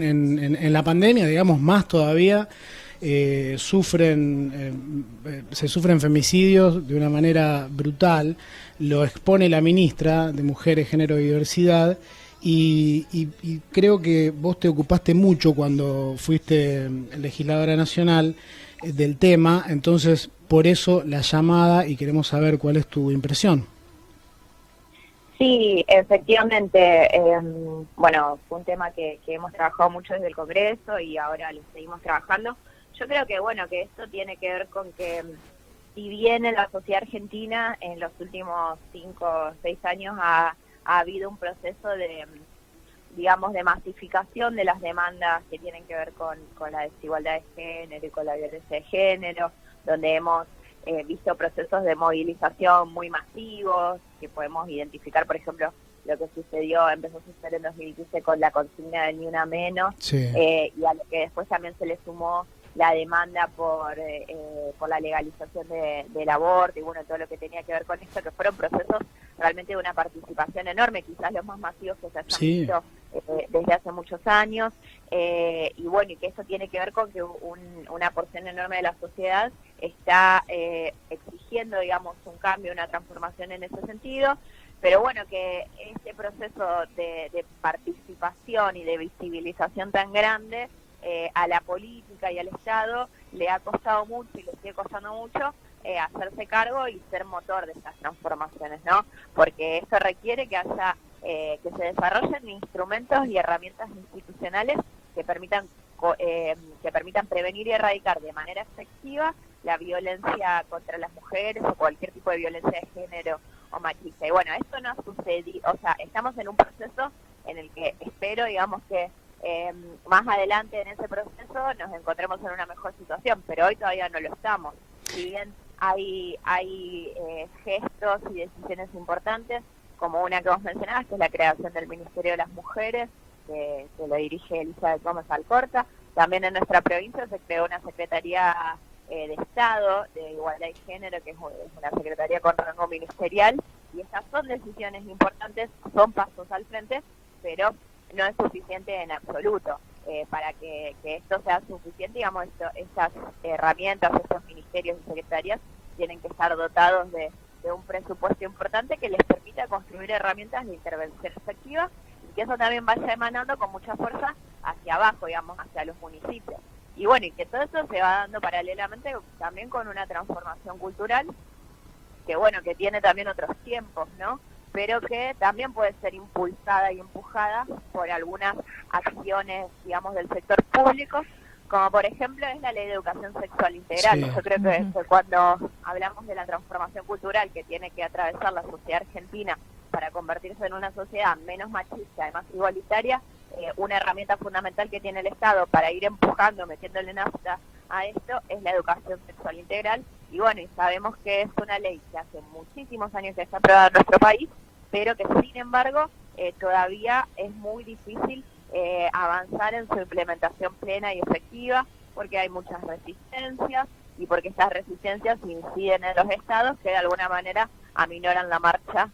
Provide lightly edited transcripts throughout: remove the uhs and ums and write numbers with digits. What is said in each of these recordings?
en la pandemia, digamos, más todavía, se sufren femicidios de una manera brutal. Lo expone la ministra de Mujeres, Género y Diversidad, y creo que vos te ocupaste mucho cuando fuiste legisladora nacional del tema, entonces por eso la llamada y queremos saber cuál es tu impresión. Sí, efectivamente, bueno, fue un tema que hemos trabajado mucho desde el Congreso y ahora lo seguimos trabajando. Yo creo que, bueno, que esto tiene que ver con que, si bien en la sociedad argentina en los últimos 5 o 6 años ha habido un proceso de, digamos, de masificación de las demandas que tienen que ver con la desigualdad de género y con la violencia de género, donde hemos visto procesos de movilización muy masivos, que podemos identificar, por ejemplo, lo que empezó a suceder en 2015 con la consigna de Ni Una Menos, Sí. Y a lo que después también se le sumó la demanda por la legalización del aborto y bueno, todo lo que tenía que ver con esto, que fueron procesos realmente de una participación enorme, quizás los más masivos que se hayan visto desde hace muchos años, y bueno, y que esto tiene que ver con que una porción enorme de la sociedad está exigiendo, digamos, un cambio, una transformación en ese sentido, pero bueno, que este proceso de participación y de visibilización tan grande a la política y al Estado le ha costado mucho y le sigue costando mucho hacerse cargo y ser motor de estas transformaciones, ¿no? Porque esto requiere que haya que se desarrollen instrumentos y herramientas institucionales que permitan prevenir y erradicar de manera efectiva la violencia contra las mujeres o cualquier tipo de violencia de género o machista. Y bueno, esto no ha sucedido, o sea, estamos en un proceso en el que espero, digamos, que más adelante en ese proceso nos encontremos en una mejor situación, pero hoy todavía no lo estamos. Si bien hay gestos y decisiones importantes, como una que vos mencionabas, que es la creación del Ministerio de las Mujeres, que lo dirige Elizabeth Gómez Alcorta. También en nuestra provincia se creó una Secretaría de Estado de Igualdad y Género, que es una secretaría con rango ministerial, y estas son decisiones importantes, son pasos al frente, pero no es suficiente en absoluto. Para que esto sea suficiente, digamos, estas herramientas, estos ministerios y secretarías tienen que estar dotados de un presupuesto importante que les permita construir herramientas de intervención efectiva y que eso también vaya emanando con mucha fuerza hacia abajo, digamos, hacia los municipios. Y bueno, y que todo eso se va dando paralelamente también con una transformación cultural que, bueno, que tiene también otros tiempos, ¿no? Pero que también puede ser impulsada y empujada por algunas acciones, digamos, del sector público, como por ejemplo es la Ley de Educación Sexual Integral. Sí. Yo creo que cuando hablamos de la transformación cultural que tiene que atravesar la sociedad argentina para convertirse en una sociedad menos machista y más igualitaria, una herramienta fundamental que tiene el Estado para ir empujando, metiéndole nafta a esto, es la educación sexual integral. Y bueno, y sabemos que es una ley que hace muchísimos años que está aprobada en nuestro país, pero que sin embargo todavía es muy difícil avanzar en su implementación plena y efectiva, porque hay muchas resistencias y porque estas resistencias inciden en los estados que de alguna manera aminoran la marcha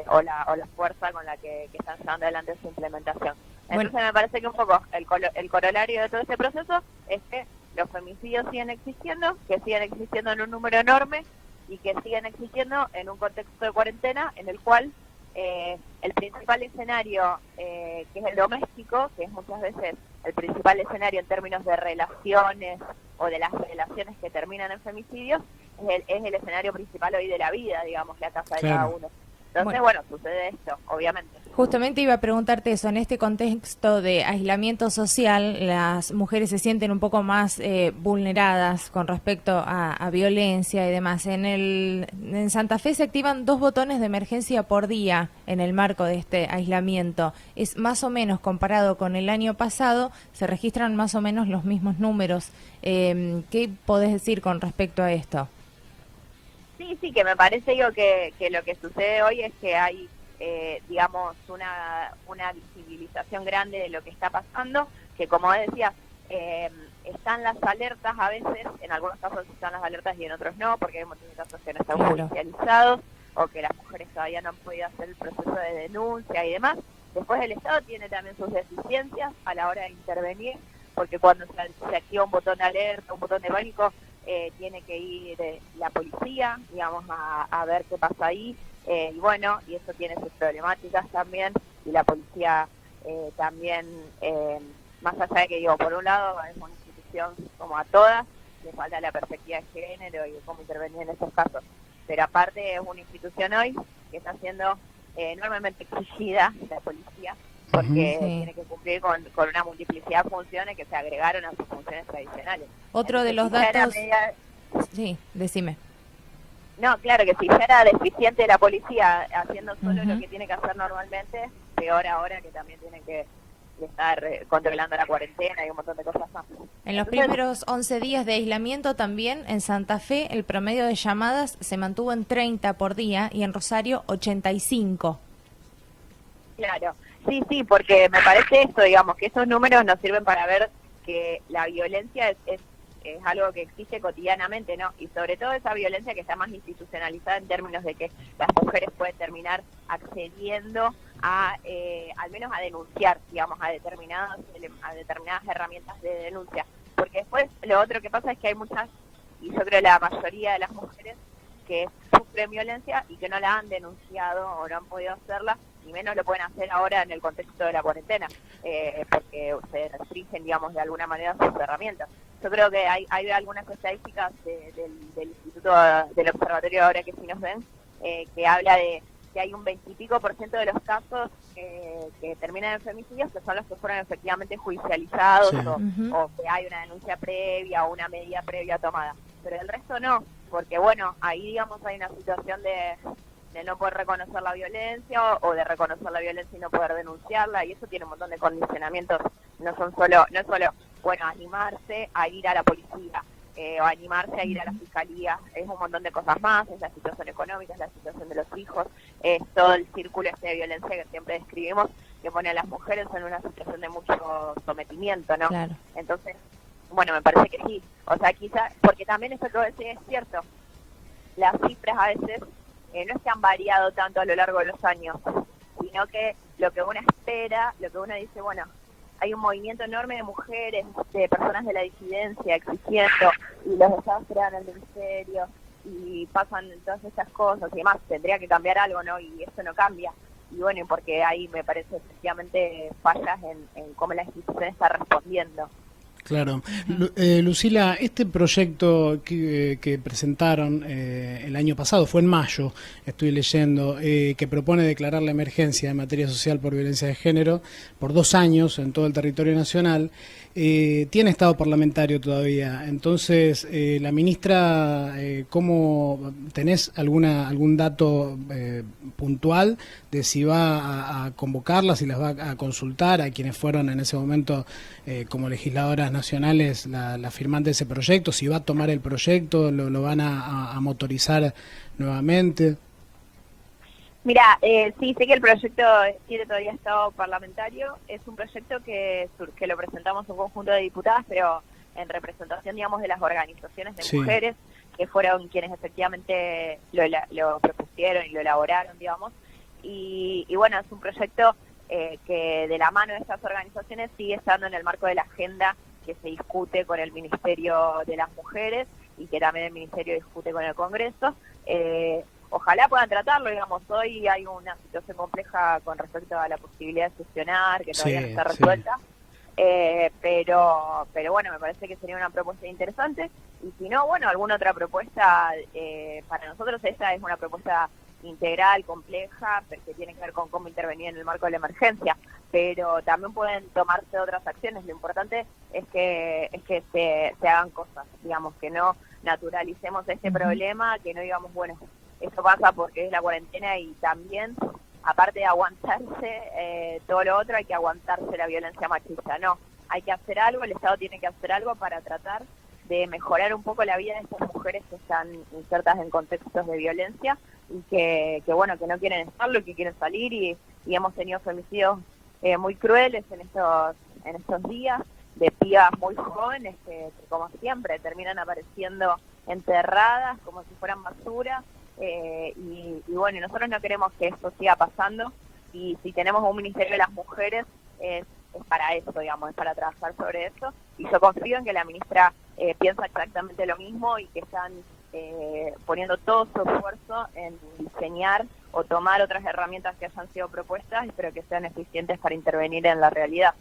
o la fuerza con la que están llevando adelante su implementación. Entonces me parece que un poco el corolario de todo este proceso es que los femicidios siguen existiendo, que siguen existiendo en un número enorme y que siguen existiendo en un contexto de cuarentena en el cual el principal escenario, que es el doméstico, que es muchas veces el principal escenario en términos de relaciones o de las relaciones que terminan en femicidios, es el escenario principal hoy de la vida, digamos, la casa de cada uno. Entonces, bueno, sucede esto, obviamente. Justamente iba a preguntarte eso, en este contexto de aislamiento social, las mujeres se sienten un poco más vulneradas con respecto a violencia y demás. En Santa Fe se activan 2 botones de emergencia por día en el marco de este aislamiento. Es más o menos, comparado con el año pasado, se registran más o menos los mismos números. ¿Qué podés decir con respecto a esto? Sí, que me parece que lo que sucede hoy es que hay digamos, una visibilización grande de lo que está pasando, que como decías, están las alertas a veces, en algunos casos están las alertas y en otros no, porque hay muchos casos que no están judicializados o que las mujeres todavía no han podido hacer el proceso de denuncia y demás, Después el Estado tiene también sus deficiencias a la hora de intervenir, porque cuando se activa un botón de alerta, un botón de pánico, tiene que ir la policía, digamos, a ver qué pasa ahí, y bueno, y eso tiene sus problemáticas también, y la policía también, más allá de que digo, por un lado es una institución como a todas, le falta la perspectiva de género y de cómo intervenir en esos casos, pero aparte es una institución hoy que está siendo enormemente exigida la policía, porque tiene que cumplir con una multiplicidad de funciones que se agregaron a sus funciones tradicionales. Otro de los datos... Sí, decime. No, claro que si ya era deficiente la policía haciendo solo lo que tiene que hacer normalmente, peor ahora que también tiene que estar controlando la cuarentena y un montón de cosas más. En los primeros 11 días de aislamiento también en Santa Fe el promedio de llamadas se mantuvo en 30 por día y en Rosario 85. Claro, sí, porque me parece esto, digamos, que esos números nos sirven para ver que la violencia es algo que existe cotidianamente, ¿no? Y sobre todo esa violencia que está más institucionalizada en términos de que las mujeres pueden terminar accediendo a, al menos a denunciar, digamos, a determinadas herramientas de denuncia. Porque después lo otro que pasa es que hay muchas, y yo creo la mayoría de las mujeres que sufren violencia y que no la han denunciado o no han podido hacerla, ni menos lo pueden hacer ahora en el contexto de la cuarentena, porque se restringen, digamos, de alguna manera sus herramientas. Yo creo que hay algunas estadísticas del Instituto del Observatorio, ahora que sí nos ven, que habla de que hay un 20 y pico % de los casos que terminan en femicidios, que son los que fueron efectivamente judicializados o que hay una denuncia previa o una medida previa tomada. Pero el resto no, porque bueno, ahí digamos hay una situación de no poder reconocer la violencia o de reconocer la violencia y no poder denunciarla, y eso tiene un montón de condicionamientos. No es solo bueno, animarse a ir a la policía o animarse a ir a la fiscalía, es un montón de cosas más, es la situación económica, es la situación de los hijos, es todo el círculo de violencia que siempre describimos, que pone a las mujeres en una situación de mucho sometimiento, ¿no? Claro. Entonces, bueno, me parece que sí, o sea, quizás, porque también eso que vos decís es cierto, las cifras a veces no es que han variado tanto a lo largo de los años, sino que lo que uno espera, lo que uno dice, bueno, hay un movimiento enorme de mujeres, de personas de la disidencia exigiendo, y los estados crean el ministerio, y pasan todas esas cosas, y demás, tendría que cambiar algo, ¿no? Y eso no cambia. Y bueno, porque ahí me parece efectivamente fallas en cómo la institución está respondiendo. Claro. Lucila, este proyecto que presentaron el año pasado, fue en mayo, estoy leyendo, que propone declarar la emergencia en materia social por violencia de género por 2 años en todo el territorio nacional, tiene estado parlamentario todavía. Entonces, la ministra, ¿cómo tenés algún dato puntual de si va a convocarlas, si las va a consultar a quienes fueron en ese momento como legisladoras nacionales la firmante de ese proyecto, si va a tomar el proyecto, lo van a motorizar nuevamente? Mira, sí, sé que el proyecto tiene todavía estado parlamentario. Es un proyecto que lo presentamos un conjunto de diputadas, pero en representación, digamos, de las organizaciones de mujeres, que fueron quienes efectivamente lo propusieron y lo elaboraron, digamos. Y bueno, es un proyecto que de la mano de estas organizaciones sigue estando en el marco de la agenda que se discute con el Ministerio de las Mujeres y que también el Ministerio discute con el Congreso. Ojalá puedan tratarlo, digamos, hoy hay una situación compleja con respecto a la posibilidad de gestionar, que todavía no está resuelta, pero bueno, me parece que sería una propuesta interesante, y si no, bueno, alguna otra propuesta, para nosotros esta es una propuesta integral, compleja, que tiene que ver con cómo intervenir en el marco de la emergencia, pero también pueden tomarse otras acciones. Lo importante es que se hagan cosas, digamos, que no naturalicemos este problema, que no digamos, bueno, esto pasa porque es la cuarentena, y también, aparte de aguantarse todo lo otro, hay que aguantarse la violencia machista. No, hay que hacer algo, el Estado tiene que hacer algo para tratar de mejorar un poco la vida de estas mujeres que están insertas en contextos de violencia y que bueno, que no quieren estarlo, que quieren salir, y hemos tenido femicidios muy crueles en estos días, de pibas muy jóvenes que como siempre terminan apareciendo enterradas como si fueran basura. Y bueno, nosotros no queremos que esto siga pasando, y si tenemos un Ministerio de las Mujeres es para eso, digamos, es para trabajar sobre eso, y yo confío en que la ministra piensa exactamente lo mismo y que están poniendo todo su esfuerzo en diseñar o tomar otras herramientas que hayan sido propuestas, pero que sean eficientes para intervenir en la realidad.